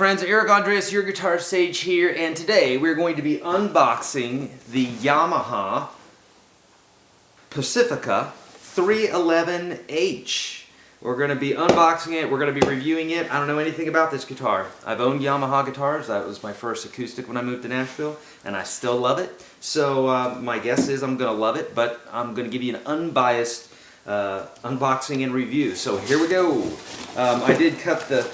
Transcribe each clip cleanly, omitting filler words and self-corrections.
friends, Eric Andreas, your guitar sage here, and today we're going to be unboxing the Yamaha Pacifica 311H. We're going to be unboxing it, we're going to be reviewing it. I don't know anything about this guitar. I've owned Yamaha guitars. That was my first acoustic when I moved to Nashville, and I still love it. So my guess is I'm going to love it, but I'm going to give you an unbiased unboxing and review. So here we go. I did cut the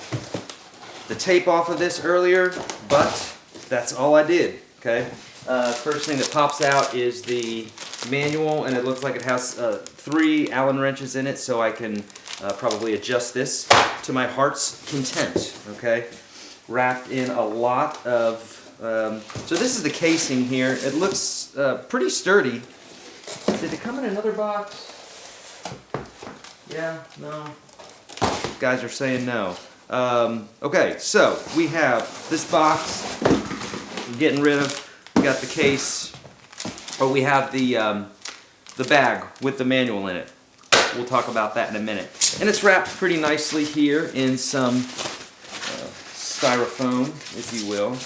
tape off of this earlier, but that's all I did. Okay. First thing that pops out is the manual, and it looks like it has 3 Allen wrenches in it, so I can probably adjust this to my heart's content. Okay. Wrapped in a lot of. So this is the casing here. It looks pretty sturdy. Did it come in another box? Yeah. No. Guys are saying no. Okay, so we have this box we're getting rid of. We got the case, or we have the bag with the manual in it. We'll talk about that in a minute. And it's wrapped pretty nicely here in some styrofoam, if you will.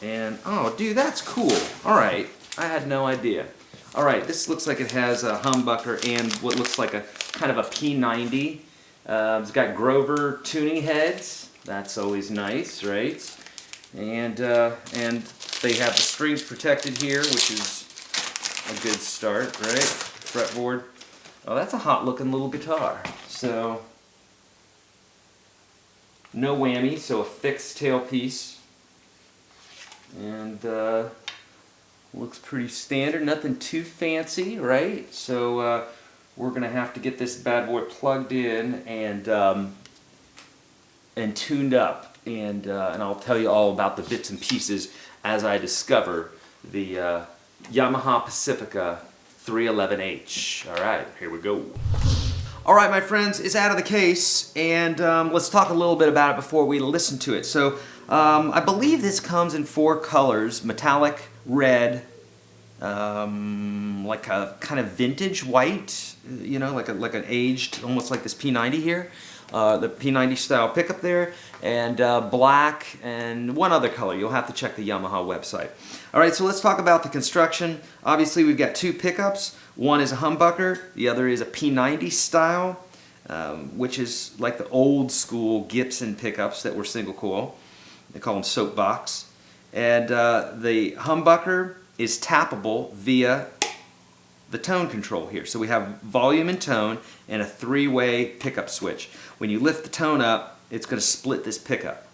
And oh, dude, that's cool. All right, I had no idea. All right, this looks like it has a humbucker and what looks like a kind of a P90. It's got Grover tuning heads. That's always nice, right? And they have the strings protected here, which is a good start, right? Fretboard. Oh, that's a hot-looking little guitar. So no whammy, so a fixed tailpiece, and looks pretty standard. Nothing too fancy, right? So. We're gonna have to get this bad boy plugged in and tuned up, and I'll tell you all about the bits and pieces as I discover the Yamaha Pacifica 311H. All right, here we go. All right, my friends, it's out of the case, and let's talk a little bit about it before we listen to it. So I believe this comes in 4 colors: metallic, red, like a kind of vintage white, you know, like an aged, almost like this P90 here, the P90 style pickup there, and black, and one other color. You'll have to check the Yamaha website. All right, so let's talk about the construction. Obviously, we've got 2 pickups. One is a humbucker, the other is a P90 style, which is like the old school Gibson pickups that were single coil. They call them soapbox. And the humbucker is tappable via the tone control here. So we have volume and tone and a 3-way pickup switch. When you lift the tone up, it's going to split this pickup.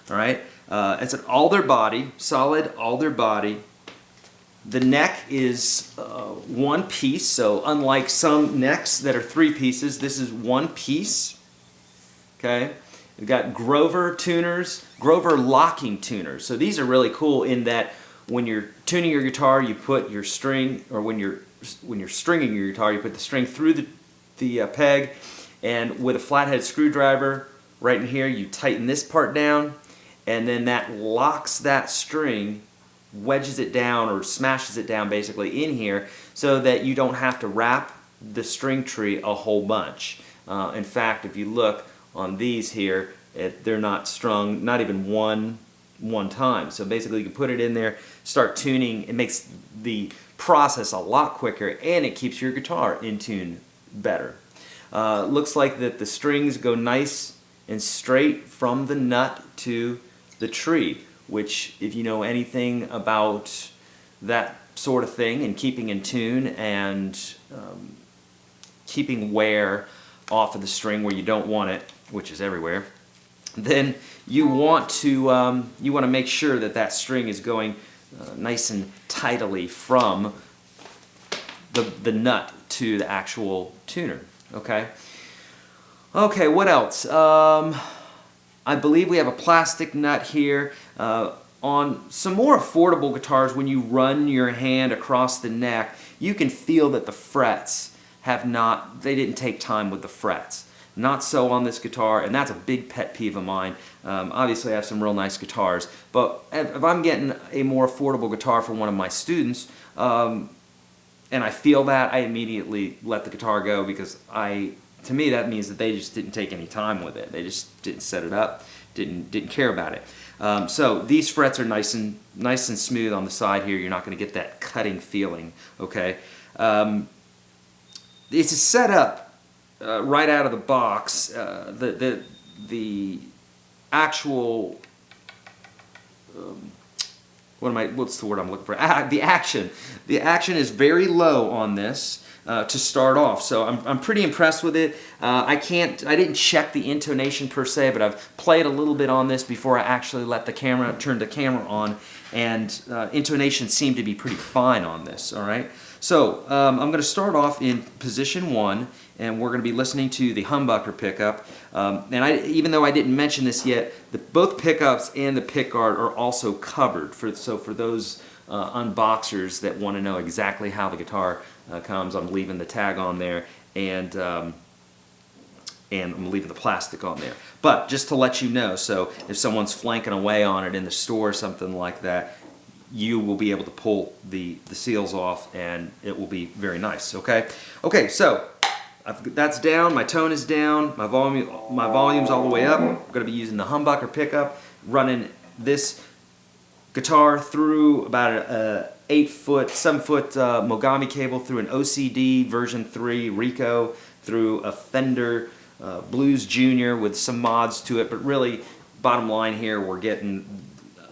All right, it's an alder body, solid alder body. The neck is 1 piece, so unlike some necks that are 3 pieces, this is 1 piece. Okay, we've got Grover tuners, Grover locking tuners. So these are really cool in that when you're tuning your guitar, you put your string, or when you're stringing your guitar, you put the string through the peg, and with a flathead screwdriver right in here, you tighten this part down, and then that locks that string, wedges it down or smashes it down basically in here, so that you don't have to wrap the string tree a whole bunch. In fact, if you look on these here, they're not strung, not even one time. So basically you can put it in there, start tuning. It makes the process a lot quicker, and it keeps your guitar in tune better. Looks like that the strings go nice and straight from the nut to the tree, which, if you know anything about that sort of thing and keeping in tune and keeping wear off of the string where you don't want it, which is everywhere, then you want to make sure that that string is going nice and tidily from the nut to the actual tuner. Okay. Okay. What else? I believe we have a plastic nut here. On some more affordable guitars, when you run your hand across the neck, you can feel that the frets they didn't take time with the frets. Not so on this guitar, and that's a big pet peeve of mine. Obviously, I have some real nice guitars, but if I'm getting a more affordable guitar from one of my students, and I feel that, I immediately let the guitar go, because to me that means that they just didn't take any time with it. They just didn't set it up. didn't care about it. So these frets are nice and smooth on the side here. You're not going to get that cutting feeling. Okay, it's a setup right out of the box. The actual what's the word I'm looking for? The action is very low on this to start off, so I'm pretty impressed with it. I didn't check the intonation per se, but I've played a little bit on this before I actually turned the camera on, and intonation seemed to be pretty fine on this. All right, so I'm going to start off in position 1, and we're going to be listening to the humbucker pickup. And even though I didn't mention this yet, both pickups and the pickguard are also covered. So for those unboxers that want to know exactly how the guitar comes, I'm leaving the tag on there, and I'm leaving the plastic on there. But just to let you know, so if someone's flanking away on it in the store or something like that, you will be able to pull the seals off, and it will be very nice. Okay, so that's down, my tone is down, my volume's all the way up. I'm going to be using the humbucker pickup, running this guitar through about a 7-foot Mogami cable, through an OCD version 3 Rico, through a Fender Blues Junior with some mods to it, but really, bottom line here, we're getting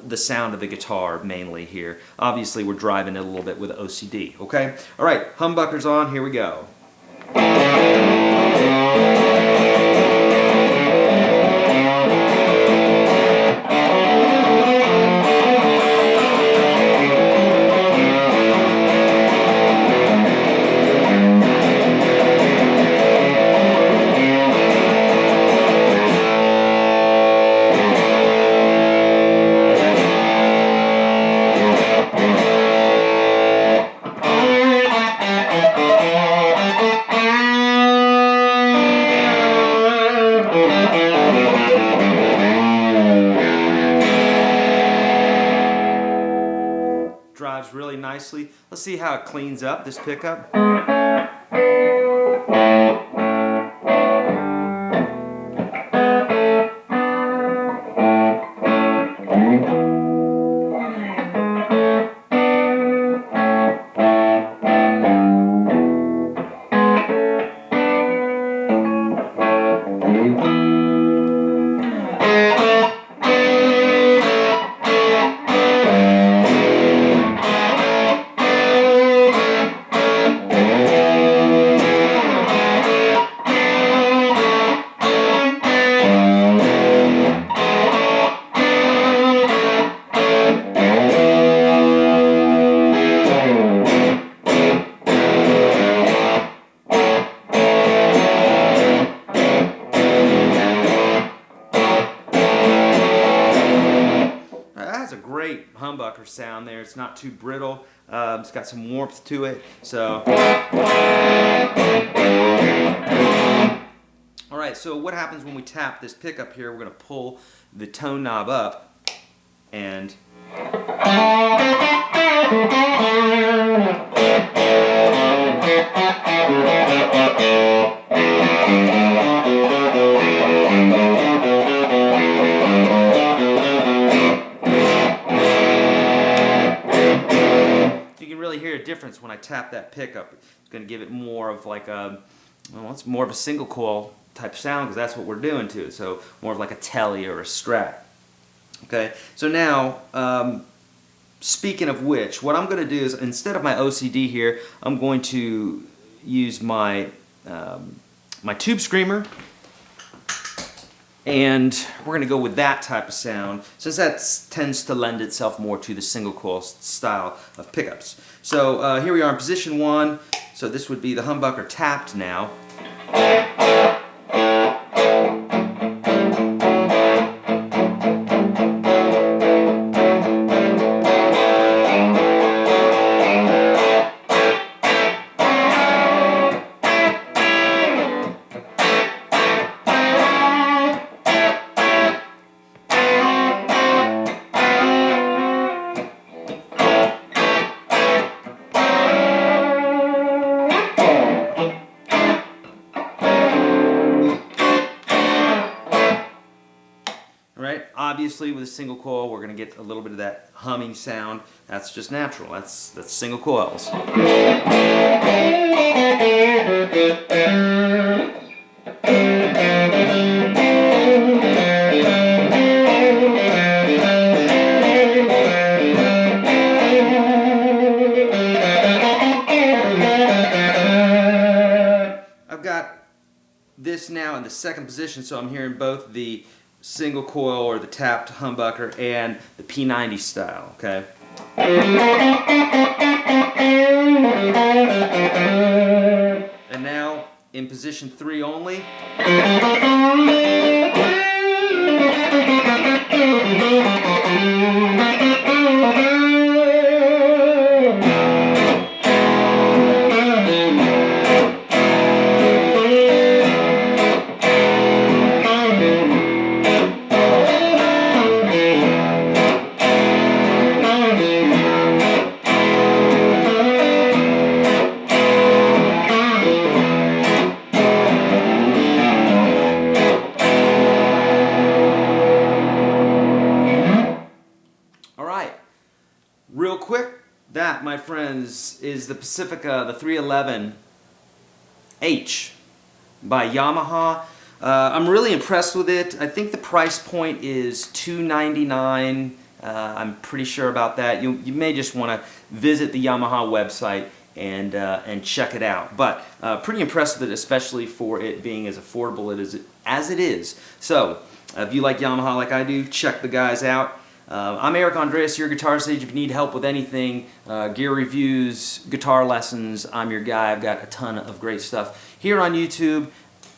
the sound of the guitar mainly here. Obviously, we're driving it a little bit with OCD, okay? All right, humbuckers on, here we go. Drives really nicely. Let's see how it cleans up, this pickup. That's a great humbucker sound there. It's not too brittle. It's got some warmth to it. So, all right. So what happens when we tap this pickup here? We're going to pull the tone knob up, and hear a difference when I tap that pickup. It's going to give it more of like a, well, it's more of a single coil type sound, because that's what we're doing to it. So more of like a telly or a Strat. Okay, so now speaking of which, what I'm going to do is, instead of my OCD here, I'm going to use my my Tube Screamer, and we're going to go with that type of sound, since that tends to lend itself more to the single coil style of pickups. So here we are in position 1. So this would be the humbucker tapped now. obviously with a single coil, we're going to get a little bit of that humming sound. That's just natural. That's single coils. I've got this now in the second position, so I'm hearing both the single coil or the tapped humbucker and the P90 style, okay? And now in position 3 only. Real quick, that, my friends, is the Pacifica, the 311H by Yamaha. I'm really impressed with it. I think the price point is $299. I'm pretty sure about that. You may just want to visit the Yamaha website and check it out. But pretty impressed with it, especially for it being as affordable as it is. So if you like Yamaha like I do, check the guys out. I'm Eric Andreas, your Guitar Sage. If you need help with anything, gear reviews, guitar lessons, I'm your guy. I've got a ton of great stuff here on YouTube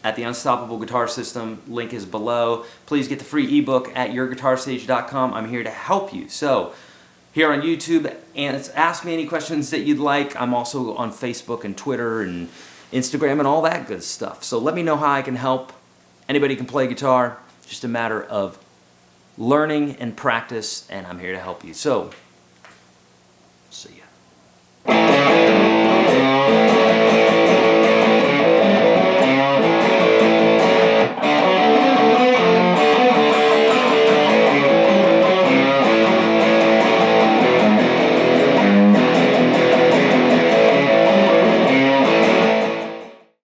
at the Unstoppable Guitar System. Link is below. Please get the free ebook at YourGuitarSage.com. I'm here to help you. So here on YouTube, and ask me any questions that you'd like. I'm also on Facebook and Twitter and Instagram and all that good stuff. So let me know how I can help. Anybody can play guitar. Just a matter of learning and practice, and I'm here to help you. So, see ya.